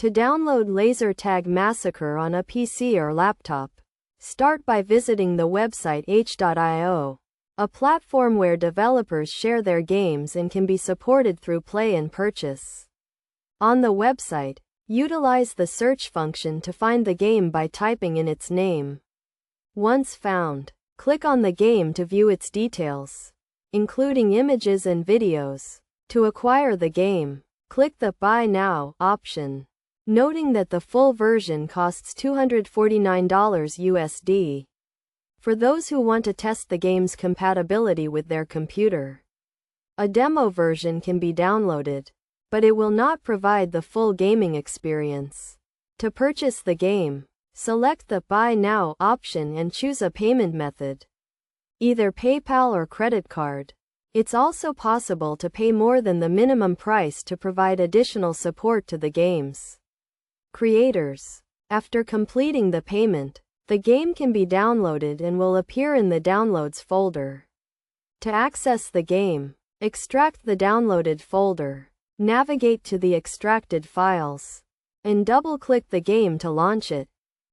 To download Laser Tag Massacre on a PC or laptop, start by visiting the website h.io, a platform where developers share their games and can be supported through play and purchase. On the website, utilize the search function to find the game by typing in its name. Once found, click on the game to view its details, including images and videos. To acquire the game, click the Buy Now option, noting that the full version costs $249 USD. For those who want to test the game's compatibility with their computer, a demo version can be downloaded, but it will not provide the full gaming experience. To purchase the game, select the Buy Now option and choose a payment method, either PayPal or credit card. It's also possible to pay more than the minimum price to provide additional support to the game's creators. After completing the payment, the game can be downloaded and will appear in the Downloads folder. To access the game, extract the downloaded folder, navigate to the extracted files, and double-click the game to launch it.